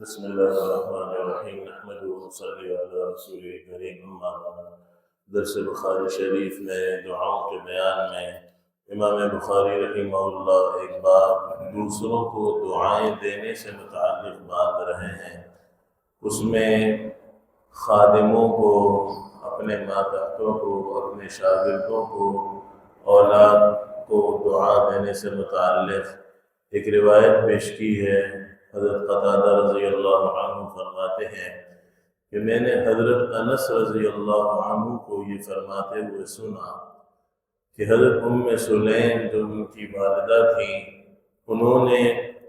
بسم اللہ الرحمن الرحیم نحمدہ ونصلی علی رسول کریم اما بعد۔ درس بخاری شریف میں دعاؤں کے بیان میں امام بخاری رحمہ اللہ ایک بار دوسروں کو دعائیں دینے سے متعلق بات رہے ہیں۔ اس میں خادموں کو، اپنے ماتحتوں کو، اپنے شاگردوں کو، اولاد کو دعا دینے سے متعلق ایک روایت پیش کی ہے۔ حضرت قتادہ رضی اللہ عنہ فرماتے ہیں کہ میں نے حضرت انس رضی اللہ عنہ کو یہ فرماتے ہوئے سنا کہ حضرت سلیم جو ان کی والدہ تھیں، انہوں نے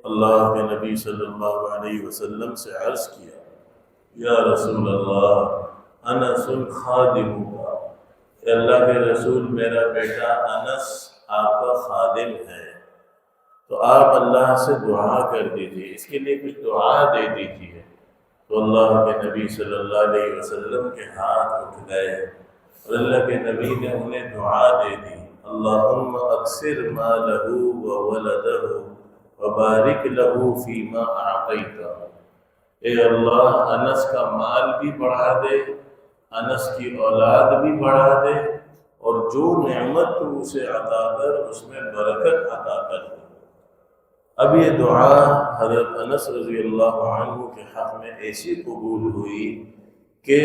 اللہ کے نبی صلی اللہ علیہ وسلم سے عرض کیا، یا رسول اللہ انس خادمک، کہ اللہ کے رسول میرا بیٹا انس آپ کا خادم ہے، تو آپ اللہ سے دعا کر دیجیے، اس کے لیے کچھ دعا دے دیجیے۔ تو اللہ کے نبی صلی اللہ علیہ وسلم کے ہاتھ اٹھ گئے اور اللہ کے نبی نے انہیں دعا دے دی، اللہم اکثر مالہ وولدہ وبارک لہ فیما اعطیت، اے اللہ انس کا مال بھی بڑھا دے، انس کی اولاد بھی بڑھا دے، اور جو نعمت تو اسے عطا کر اس میں برکت عطا کر دے۔ اب یہ دعا حضرت انس رضی اللہ عنہ کے حق میں ایسی قبول ہوئی کہ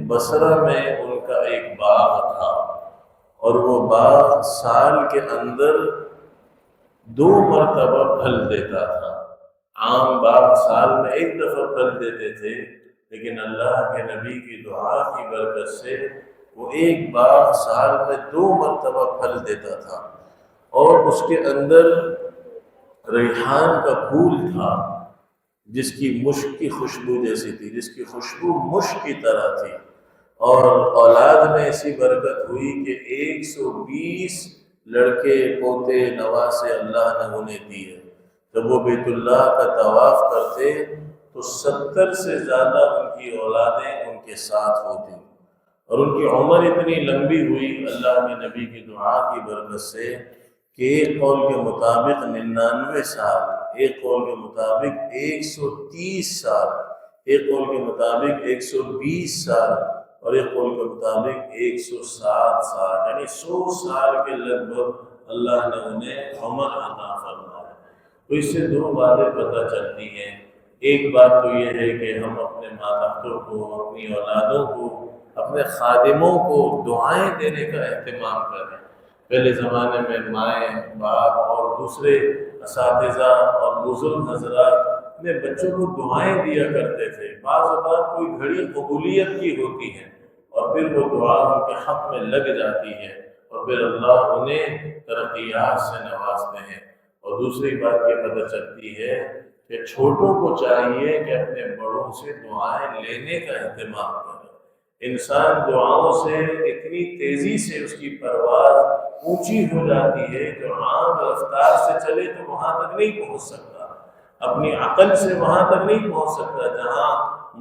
بصرہ میں ان کا ایک باغ تھا، اور وہ باغ سال کے اندر 2 مرتبہ پھل دیتا تھا۔ عام باغ سال میں 1 دفعہ پھل دیتے تھے، لیکن اللہ کے نبی کی دعا کی برکت سے وہ ایک باغ سال میں 2 مرتبہ پھل دیتا تھا، اور اس کے اندر ریحان کا پھول تھا جس کی مشک کی خوشبو جیسی تھی، جس کی خوشبو مشک کی طرح تھی، اور اولاد میں ایسی برکت ہوئی کہ 120 لڑکے پوتے نواسے اللہ نے انہیں دیے۔ جب وہ بیت اللہ کا طواف کرتے تو 70 سے زیادہ ان کی اولادیں ان کے ساتھ ہوتی، اور ان کی عمر اتنی لمبی ہوئی اللہ کے نبی کی دعا کی برکت سے کہ ایک قول کے مطابق 99 سال، ایک قول کے مطابق 130 سال، ایک قول کے مطابق 120 سال، اور ایک قول کے مطابق 107 سال، یعنی 100 سال کے لگ بھگ اللہ نے انہیں عمر عطا فرمایا۔ تو اس سے 2 باتیں پتہ چلتی ہیں۔ ایک بات تو یہ ہے کہ ہم اپنے ماتحتوں کو، اپنی اولادوں کو، اپنے خادموں کو دعائیں دینے کا اہتمام کریں۔ پہلے زمانے میں مائیں، باپ اور دوسرے اساتذہ اور بزرگ حضرات اپنے بچوں کو دعائیں دیا کرتے تھے۔ بعض اوقات کوئی گھڑی قبولیت کی ہوتی ہے اور پھر وہ دعا ان کے حق میں لگ جاتی ہے، اور پھر اللہ انہیں ترقیات سے نوازتے ہیں۔ اور دوسری بات یہ پتہ چلتی ہے کہ چھوٹوں کو چاہیے کہ اپنے بڑوں سے دعائیں لینے کا اہتمام کریں۔ انسان دعاؤں سے اتنی تیزی سے اس کی پرواز اونچی ہو جاتی ہے کہ عام رفتار سے چلے تو وہاں تک نہیں پہنچ سکتا، اپنی عقل سے وہاں تک نہیں پہنچ سکتا جہاں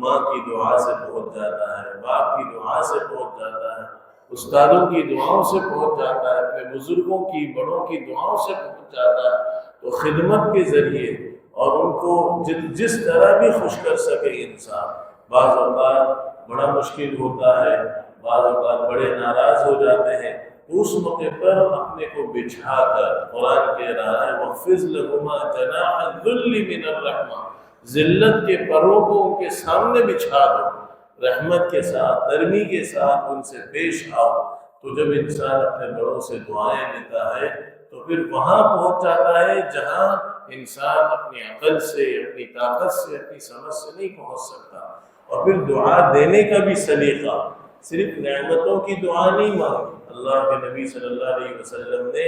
ماں کی دعا سے پہنچ جاتا ہے، باپ کی دعا سے پہنچ جاتا ہے، استادوں کی دعاؤں سے پہنچ جاتا ہے، اپنے بزرگوں کی، بڑوں کی دعاؤں سے پہنچ جاتا ہے۔ تو خدمت کے ذریعے اور ان کو جس طرح بھی خوش کر سکے انسان، بعض اوقات بڑا مشکل ہوتا ہے، بعض اوقات بڑے ناراض ہو جاتے ہیں، تو اس موقع پر اپنے کو بچھا کر، قرآن کہہ رہا ہے وَخْفِضْ لَهُمَا جَنَاحَ الذُّلِّ مِنَ الرَّحْمَةِ، ذلت کے پروں کو ان کے سامنے بچھا دو، رحمت کے ساتھ، نرمی کے ساتھ ان سے پیش آؤ۔ تو جب انسان اپنے بڑوں سے دعائیں لیتا ہے تو پھر وہاں پہنچ جاتا ہے جہاں انسان اپنی عقل سے، اپنی طاقت سے، اپنی سمجھ سے نہیں پہنچ سکتا۔ اور پھر دعا دینے کا بھی سلیقہ، صرف نعمتوں کی دعا نہیں مانگی۔ اللہ کے نبی صلی اللہ علیہ وسلم نے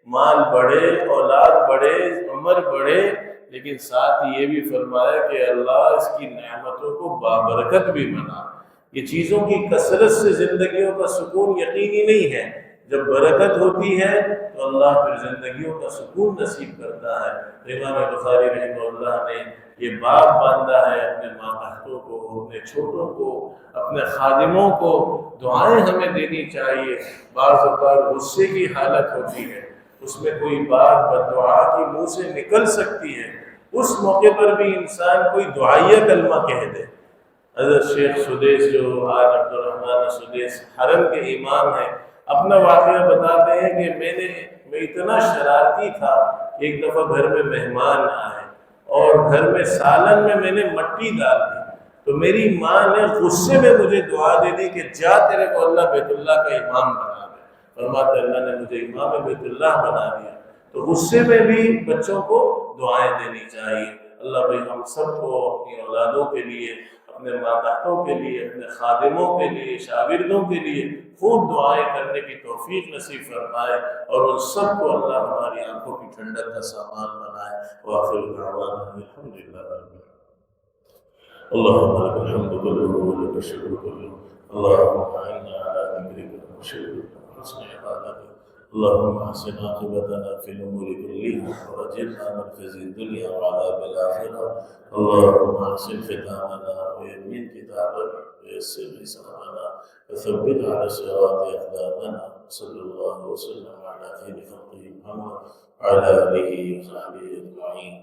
مال بڑھے، اولاد بڑھے، عمر بڑھے، لیکن ساتھ یہ بھی فرمایا کہ اللہ اس کی نعمتوں کو بابرکت بھی بنا۔ یہ چیزوں کی کثرت سے زندگیوں کا سکون یقینی نہیں ہے، جب برکت ہوتی ہے تو اللہ پھر زندگیوں کا سکون نصیب کرتا ہے۔ امام بخاری رحمہ اللہ نے یہ باب باندھا ہے اپنے ماتحتوں کو، اپنے چھوٹوں کو، اپنے خادموں کو دعائیں ہمیں دینی چاہیے۔ بعض اوقات غصے کی حالت ہوتی ہے، اس میں کوئی بات بددعا کی منہ سے نکل سکتی ہے، اس موقع پر بھی انسان کوئی دعائیہ کلمہ کہہ دے. حضرت شیخ سدیس جو آج عبد الرحمن سدیس حرم کے امام ہیں، اپنا واقعہ بتاتے ہیں کہ میں اتنا شرارتی تھا کہ ایک دفعہ گھر میں مہمان آئے اور گھر میں سالن میں نے مٹی ڈال دی، تو میری ماں نے غصے میں مجھے دعا دے دی کہ جا تیرے کو اللہ بیت اللہ کا امام بنا دے. فرماتے اللہ نے مجھے امام بیت اللہ بنا دیا. تو غصے میں بھی بچوں کو دعائیں دینی چاہیے. اللہ بھائی ہم سب کو اپنی اولادوں کے لیے، اپنے ماتحتوں کے لیے، اپنے خادموں کے لیے، شاگردوں کے لیے خوب دعائیں کرنے کی توفیق نصیب فرمائے، اور ان سب کو اللہ ہماری آنکھوں کی ٹھنڈک کا سامان بنائے. وآخر دعوانا الحمد للہ رب العالمین. اللهم لك الحمد كله ولك الشكر كله. اللهم أعنا على ذكرك وشكرك وحسن عبادتك. اللهم احسن عاقبتنا في الامور كلها واجرنا من خزي الدنيا وعذاب الاخره. اللهم احسن ختامنا ويمين كتابنا ويسر حسابنا وثبت على صراط اقدامنا. صلى الله وسلم على خير خلقه محمد وعلى اله وصحبه اجمعين.